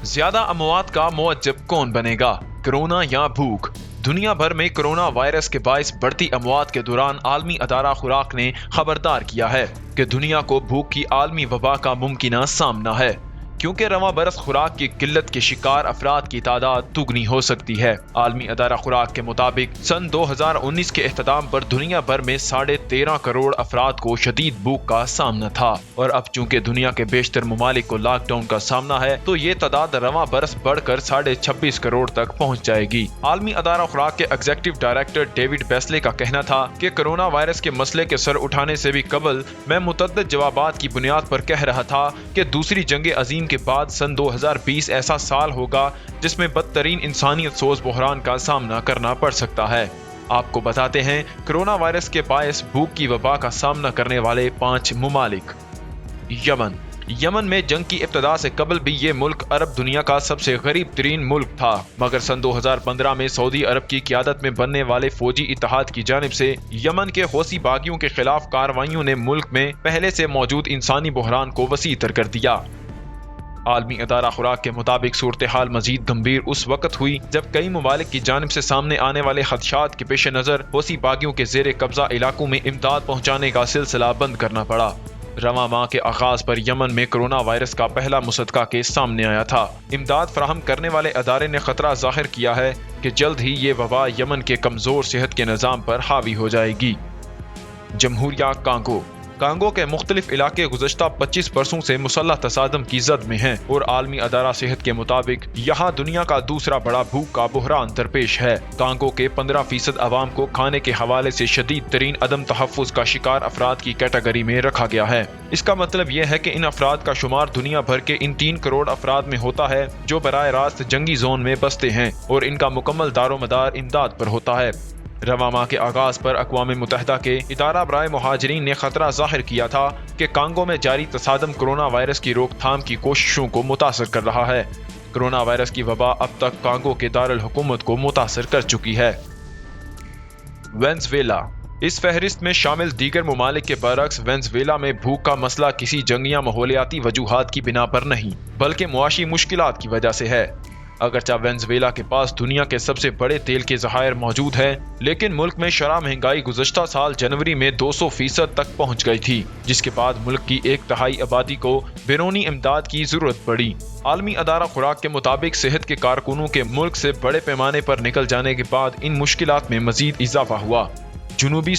ज्यादा अमवात का मुअज्जब कौन बनेगा, कोरोना या भूख? दुनिया भर में कोरोना वायरस के बाइस बढ़ती अमवात के दौरान आलमी अदारा खुराक ने खबरदार किया है कि दुनिया को भूख की आलमी वबा का मुमकिना सामना है, क्योंकि रवां बरस खुराक की किल्लत के शिकार अफराद की तादाद दुगनी हो सकती है। आलमी अदारा खुराक के मुताबिक सन 2019 के इख्तिताम पर दुनिया भर में 13.5 करोड़ अफराद को शदीद भूख का सामना था, और अब चूंकि दुनिया के बेशतर ममालिक को लॉकडाउन का सामना है तो ये तादाद रवां बरस बढ़कर 26.5 करोड़ तक पहुँच जाएगी। आलमी अदारा खुराक के एग्जीक्यूटिव डायरेक्टर डेविड बेस्ले का कहना था कि कोरोना वायरस के मसले के सर उठाने से भी कबल मैं मुतअद्दिद जवाबात की बुनियाद पर कह रहा था कि दूसरी जंग अजीम के बाद सन 2020 ऐसा साल होगा जिसमें बदतरीन इंसानियत सोज बहरान का सामना करना पड़ सकता है। आपको बताते हैं कोरोना वायरस के बायस भूख की वबा का सामना करने वाले 5 ममालिक। यमन में जंग की इब्तदा से कबल भी ये मुल्क अरब दुनिया का सबसे गरीब तरीन मुल्क था, मगर सन 2015 में सऊदी अरब की क़ियादत में बनने वाले फौजी इत्तेहाद की जानिब से यमन के हौसी बागियों के खिलाफ कार्रवाइयों ने मुल्क में पहले से मौजूद इंसानी बहरान को वसी तर कर दिया। आलमी अदारा खुराक के मुताबिक सूरत हाल मजीद गंभीर उस वक्त हुई जब कई ममालिक की जानिब से सामने आने वाले खदशात के पेश नज़र हौसी बागियों के जेर कब्जा इलाकों में इमदाद पहुँचाने का सिलसिला बंद करना पड़ा। रवां माह के आगाज पर यमन में कोरोना वायरस का पहला मुसद्दका केस सामने आया था। इमदाद फराहम करने वाले अदारे ने खतरा जाहिर किया है कि जल्द ही ये वबा यमन के कमजोर सेहत के निज़ाम पर हावी हो जाएगी। जमहूरिया कांगो के मुख्तलिफ इलाके गुज़श्ता 25 बरसों से मुसल्लह तसादम की जद में हैं, और आलमी अदारा सेहत के मुताबिक यहाँ दुनिया का दूसरा बड़ा भूख का बहरान दरपेश है। कांगो के 15% अवाम को खाने के हवाले से शदीद तरीन अदम तहफ़्फ़ुज़ का शिकार अफराद की कैटेगरी में रखा गया है। इसका मतलब यह है कि इन अफराद का शुमार दुनिया भर के इन 3 करोड़ अफराद में होता है जो बराह रास्त जंगी जोन में बसते हैं, और इनका मुकम्मल दारोमदार इमदाद पर होता है। रवां माह के आगाज पर अक़वाम मुत्तहिदा के इदारा बराए मुहाजिरीन ने खतरा जाहिर किया था कि कांगो में जारी तसादम कोरोना वायरस की रोकथाम की कोशिशों को मुतासर कर रहा है। कोरोना वायरस की वबा अब तक कांगो के दारुल हुकूमत को मुतासर कर चुकी है। वेनेज़ुएला इस फहरिस्त में शामिल दीगर ममालिक के बरअक्स वेनेज़ुएला में भूख का मसला किसी जंग या माहौलियाती वजूहात की बिना पर नहीं बल्कि मुआशी मुश्किलात की वजह से है। अगरचे वेनेज़ुएला के पास दुनिया के सबसे बड़े तेल के ज़खायर मौजूद हैं, लेकिन मुल्क में शरह महंगाई गुज़श्ता साल जनवरी में 200% तक पहुँच गई थी, जिसके बाद मुल्क की 1/3 आबादी को बैरूनी इमदाद की ज़रूरत पड़ी। आलमी अदारा खुराक के मुताबिक सेहत के कारकुनों के मुल्क से बड़े पैमाने पर निकल जाने के बाद इन मुश्किलात में मजीद इजाफा हुआ। जनूबी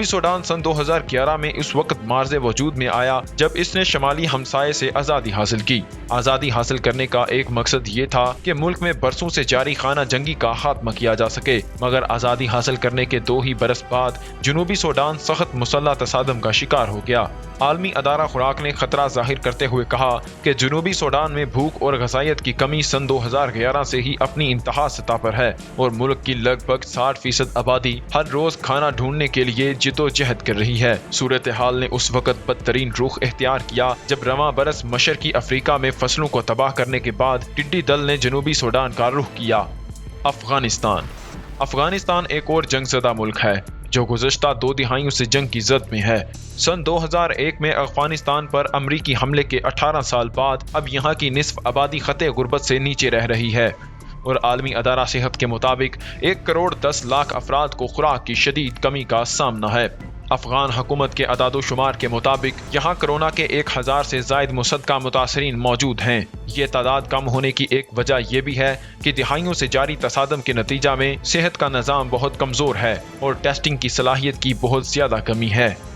सूडान सन 2011 में इस वक्त मार्ज़े वजूद में आया जब इसने शमाली हमसाये से आज़ादी हासिल की। आज़ादी हासिल करने का एक मकसद ये था कि मुल्क में बरसों से जारी खाना जंगी का खात्मा किया जा सके, मगर आज़ादी हासिल करने के 2 ही बरस बाद जनूबी सूडान सख्त मुसल्लह तसादम का शिकार हो गया। आलमी अदारा खुराक ने खतरा जाहिर करते हुए कहा कि जनूबी सूडान में भूख और ग़ज़ाइयत की कमी सन 2011 से ही अपनी इंतहा सतह पर है, और मुल्क की लगभग 60% आबादी हर रोज खाना ढूंढने के लिए जिद्दोजहद कर रही है। सूरत हाल ने उस वक्त बदतरीन रुख इख्तियार किया जब रवां बरस मशरकी अफ्रीका में फसलों को तबाह करने के बाद टिड्डी दल ने जनूबी सूडान का रुख किया। अफगानिस्तान एक और जंगज़दा मुल्क है जो गुज़श्ता 2 दिहाइयों से जंग की जद में है। सन 2001 में अफगानिस्तान पर अमरीकी हमले के 18 साल बाद अब यहाँ की निस्फ आबादी खते गुर्बत से नीचे रह रही है, और आलमी अदारा सेहत के मुताबिक 1 करोड़ 10 लाख अफराद को खुराक की शदीद कमी का सामना है। अफगान हुकूमत के अदादो शुमार के मुताबिक यहाँ कोरोना के 1000 से जायद मुसद्दका मुतासरीन मौजूद हैं। ये तादाद कम होने की एक वजह यह भी है कि दिहाइयों से जारी तसादम के नतीजा में सेहत का निज़ाम बहुत कमज़ोर है और टेस्टिंग की सलाहियत की बहुत ज़्यादा कमी है।